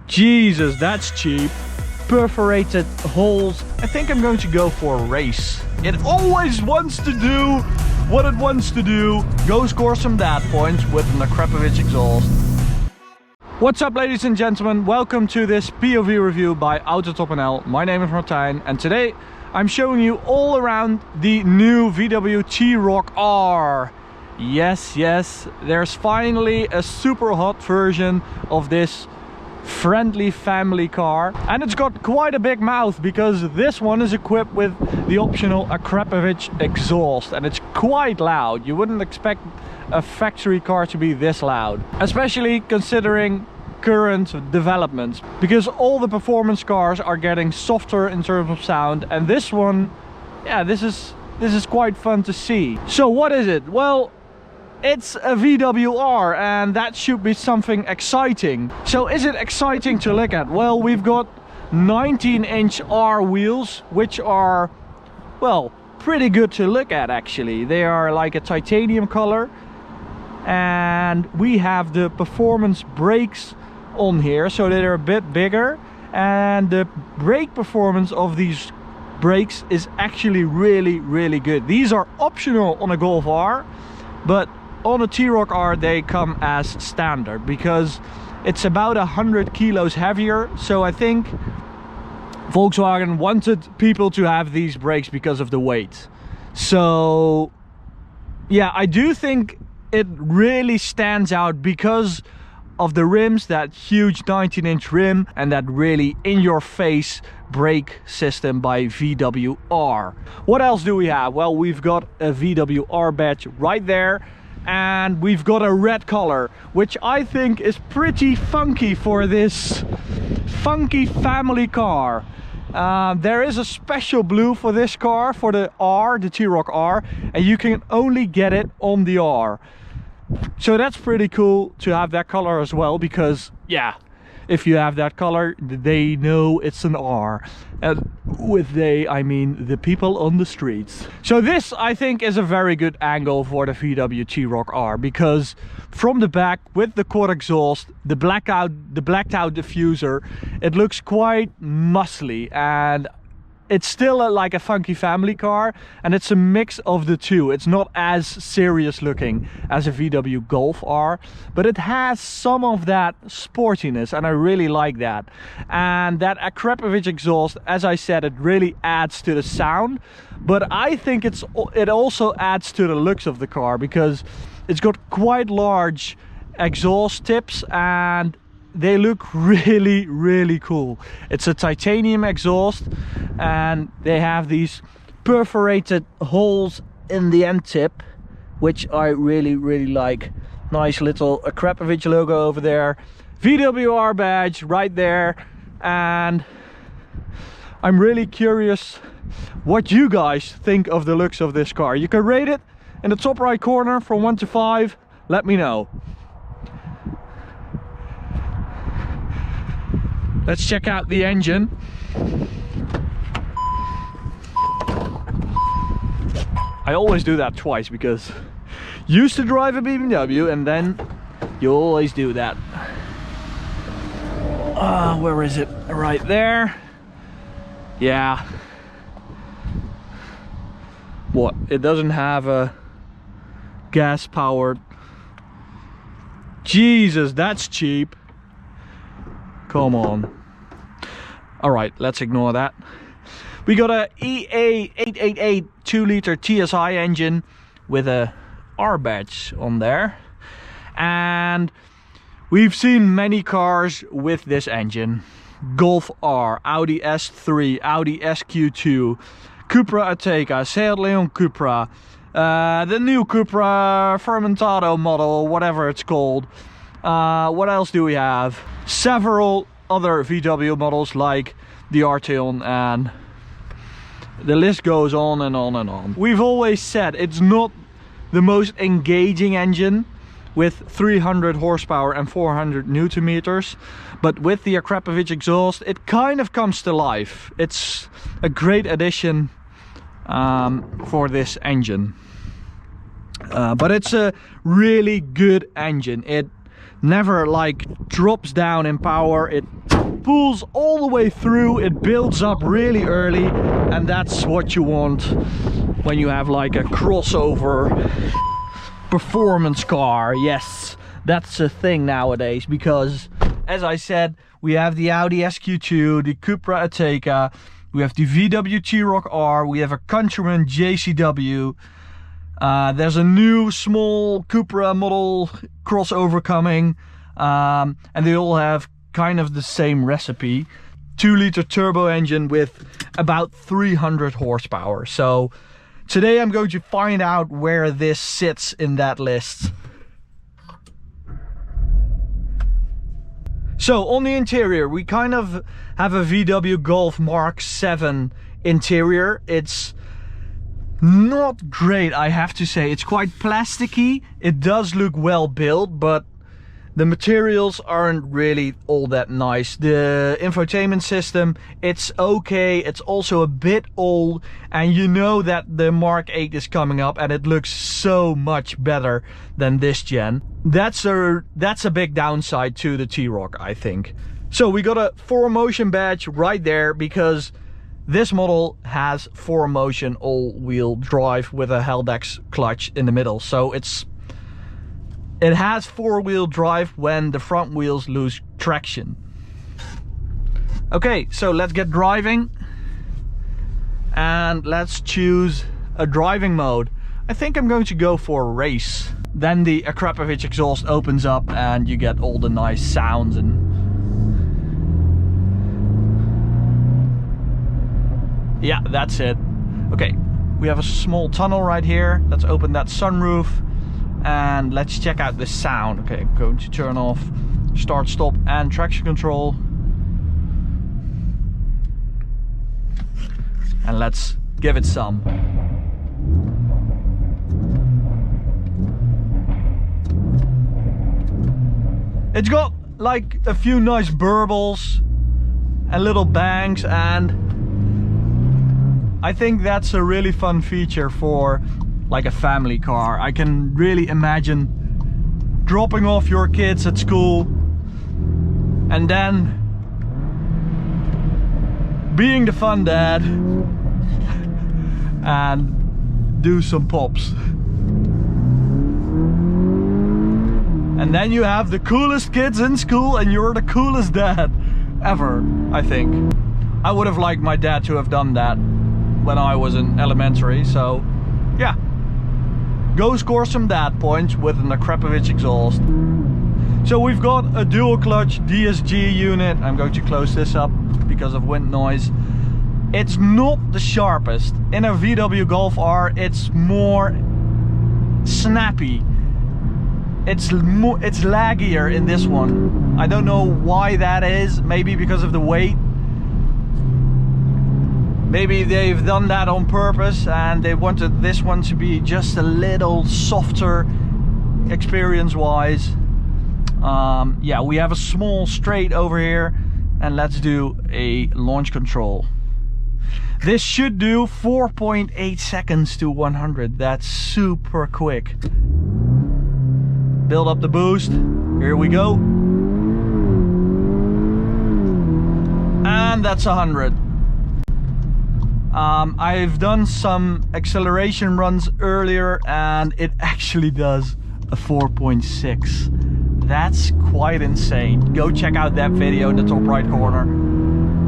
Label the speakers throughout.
Speaker 1: Jesus, that's cheap. Perforated holes. I think I'm going to go for a race. It always wants to do what it wants to do. Go score some dad points with an Akrapovic exhaust. What's up, ladies and gentlemen? Welcome to this POV review by AutoTopNL. My name is Martijn and today I'm showing you all around the new VW t-roc R. Yes, there's finally a super hot version of this friendly family car, and it's got quite a big mouth because this one is equipped with the optional Akrapovic exhaust, and it's quite loud. You wouldn't expect a factory car to be this loud, especially considering current developments, because all the performance cars are getting softer in terms of sound, and this one, yeah, this is quite fun to see. So what is it? Well, it's a VW R, and that should be something exciting. So is it exciting to look at? Well, we've got 19-inch R wheels, which are, well, pretty good to look at actually. They are like a titanium color, and we have the performance brakes on here, so they're a bit bigger, and the brake performance of these brakes is actually really good. These are optional on a Golf R, but on a t-roc R they come as standard because it's about 100 kilos heavier. So I think Volkswagen wanted people to have these brakes because of the weight. So yeah, I do think it really stands out because of the rims, that huge 19-inch rim, and that really in-your-face brake system by VW R. What else do we have? Well, we've got a VW R badge right there, and we've got a red color, which I think is pretty funky for this funky family car. There is a special blue for this car, for the R, the t-roc R, and you can only get it on the R. So that's pretty cool to have that color as well, because yeah, if you have that color, they know it's an R. And with they, I mean the people on the streets. So this, I think, is a very good angle for the VW t-roc R, because from the back with the quad exhaust, the blacked out diffuser, it looks quite muscly, and it's still like a funky family car, and it's a mix of the two. It's not as serious looking as a VW Golf R, but it has some of that sportiness, and I really like that. And that Akrapovic exhaust, as I said, it really adds to the sound, but I think it also adds to the looks of the car, because it's got quite large exhaust tips and they look really cool. It's a titanium exhaust, and they have these perforated holes in the end tip, which I really like. Nice little Akrapovic logo over there, VW R badge right there, and I'm really curious what you guys think of the looks of this car. You can rate it in the top right corner from 1 to 5. Let me know. Let's check out the engine. I always do that twice because you used to drive a BMW and then you always do that. Where is it? Right there. Yeah. What? It doesn't have a gas powered. Jesus, that's cheap. Come on. Alright, let's ignore that. We got a EA888 2-liter TSI engine with a R badge on there. And we've seen many cars with this engine. Golf R, Audi S3, Audi SQ2, Cupra Ateca, Seat Leon Cupra, the new Cupra Fermentado model, whatever it's called. What else do we have? Several other VW models like the Arteon, and the list goes on and on and on. We've always said it's not the most engaging engine with 300 horsepower and 400 Newton meters, but with the Akrapovic exhaust it kind of comes to life. It's a great addition for this engine, but it's a really good engine. It never like drops down in power. It pulls all the way through, it builds up really early, and that's what you want when you have like a crossover performance car. Yes, that's a thing nowadays, because as I said, we have the Audi SQ2, the Cupra Ateca, we have the VW t-roc R, we have a Countryman JCW, there's a new small Cupra model crossover coming, and they all have kind of the same recipe. 2-liter turbo engine with about 300 horsepower. So today I'm going to find out where this sits in that list. So on the interior, we kind of have a VW Golf Mark 7 interior. It's not great, I have to say. It's quite plasticky. It does look well built, but the materials aren't really all that nice. The infotainment system, it's okay. It's also a bit old, and you know that the Mark 8 is coming up and it looks so much better than this gen. That's a big downside to the T-roc, I think. So we got a 4Motion badge right there, because this model has 4Motion all-wheel drive with a Haldex clutch in the middle. So it has 4-wheel drive when the front wheels lose traction. Okay, so let's get driving. And let's choose a driving mode. I think I'm going to go for race. Then the Akrapovic exhaust opens up and you get all the nice sounds and... yeah, that's it. Okay, we have a small tunnel right here. Let's open that sunroof. And let's check out the sound. Okay, I'm going to turn off start, stop and traction control. And let's give it some. It's got like a few nice burbles and little bangs, and I think that's a really fun feature for like a family car. I can really imagine dropping off your kids at school and then being the fun dad and do some pops. And then you have the coolest kids in school and you're the coolest dad ever, I think. I would have liked my dad to have done that when I was in elementary, so yeah. Go score some dad points with an Akrapovic exhaust. So we've got a dual clutch DSG unit. I'm going to close this up because of wind noise. It's not the sharpest. In a VW Golf R, it's more snappy. It's laggier in this one. I don't know why that is. Maybe because of the weight. Maybe they've done that on purpose and they wanted this one to be just a little softer experience-wise. Yeah, we have a small straight over here, and let's do a launch control. This should do 4.8 seconds to 100. That's super quick. Build up the boost. Here we go. And that's 100. I've done some acceleration runs earlier and it actually does a 4.6. That's quite insane. Go check out that video in the top right corner,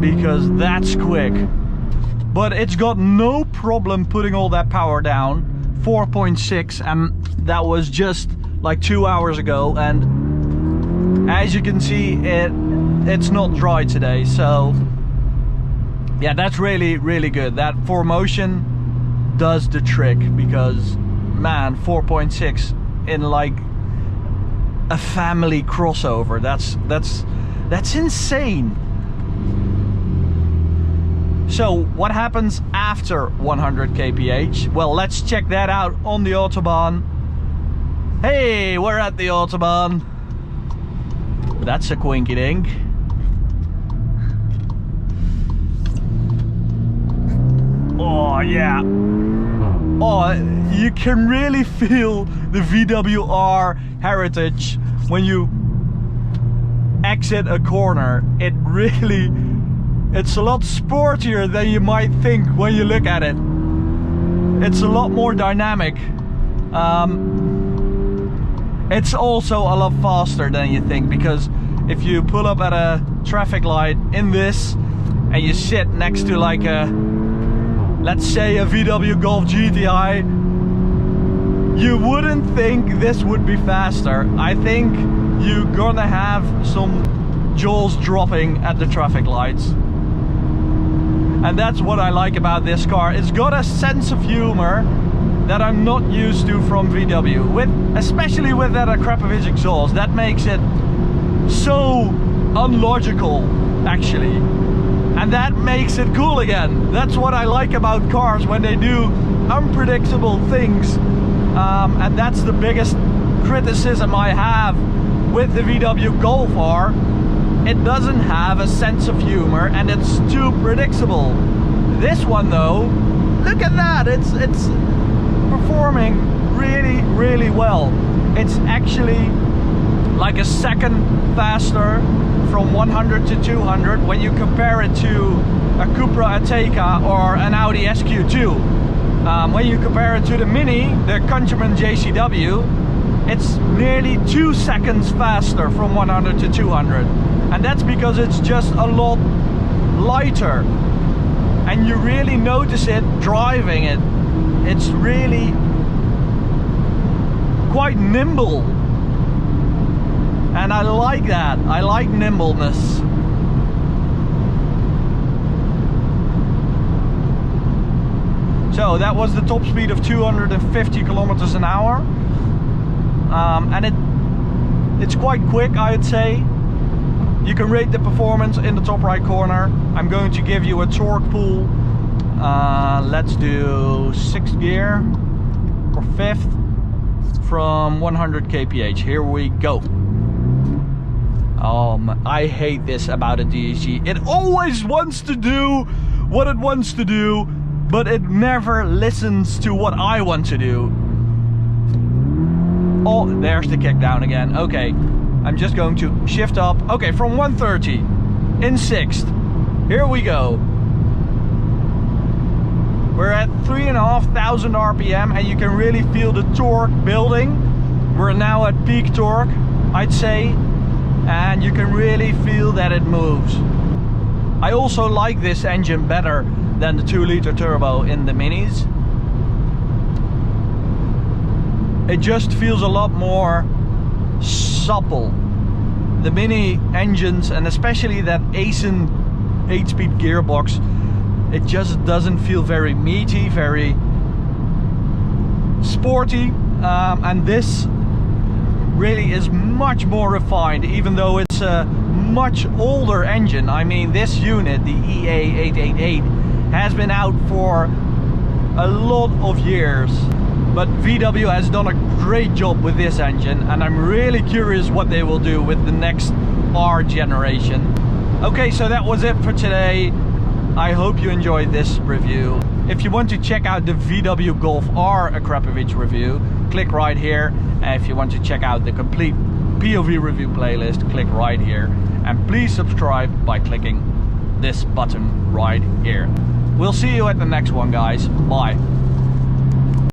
Speaker 1: because that's quick. But it's got no problem putting all that power down. 4.6, and that was just like 2 hours ago, and as you can see, it's not dry today, so yeah, that's really good. That 4Motion does the trick, because man, 4.6 in like a family crossover, that's insane. So what happens after 100 kph? Well, let's check that out on the Autobahn. Hey, we're at the Autobahn. That's a quinky dink. Oh yeah. Oh, you can really feel the VW R heritage when you exit a corner. It's a lot sportier than you might think when you look at it. It's a lot more dynamic. It's also a lot faster than you think, because if you pull up at a traffic light in this and you sit next to like let's say a VW Golf GTI, you wouldn't think this would be faster. I think you're gonna have some jaws dropping at the traffic lights. And that's what I like about this car. It's got a sense of humor that I'm not used to from VW, especially with that Akrapovic exhaust. That makes it so unlogical, actually. And that makes it cool again. That's what I like about cars, when they do unpredictable things. And that's the biggest criticism I have with the VW Golf R. It doesn't have a sense of humor and it's too predictable. This one though, look at that, it's performing really, really well. It's actually like a second faster from 100 to 200 when you compare it to a Cupra Ateca or an Audi SQ2. When you compare it to the Mini, the Countryman JCW, it's nearly 2 seconds faster from 100 to 200. And that's because it's just a lot lighter. And you really notice it driving it. It's really quite nimble. And I like that. I like nimbleness. So that was the top speed of 250 kilometers an hour. And it's quite quick, I would say. You can rate the performance in the top right corner. I'm going to give you a torque pool. Let's do 6th gear or 5th from 100 kph. Here we go. I hate this about a DSG. It always wants to do what it wants to do, but it never listens to what I want to do. Oh, there's the kick down again. Okay, I'm just going to shift up. Okay, from 130 in 6th. Here we go. We're at 3,500 RPM and you can really feel the torque building. We're now at peak torque, I'd say. And you can really feel that it moves. I also like this engine better than the 2-liter turbo in the Minis. It just feels a lot more supple. The Mini engines, and especially that ASIN 8-speed gearbox, it just doesn't feel very meaty, very sporty. And this really is much more refined, even though it's a much older engine. I mean, this unit, the EA888, has been out for a lot of years, but VW has done a great job with this engine, and I'm really curious what they will do with the next R generation. Okay, so that was it for today. I hope you enjoyed this review. If you want to check out the VW Golf R Akrapovic review, click right here. And if you want to check out the complete POV review playlist, click right here. And please subscribe by clicking this button right here. We'll see you at the next one, guys. Bye.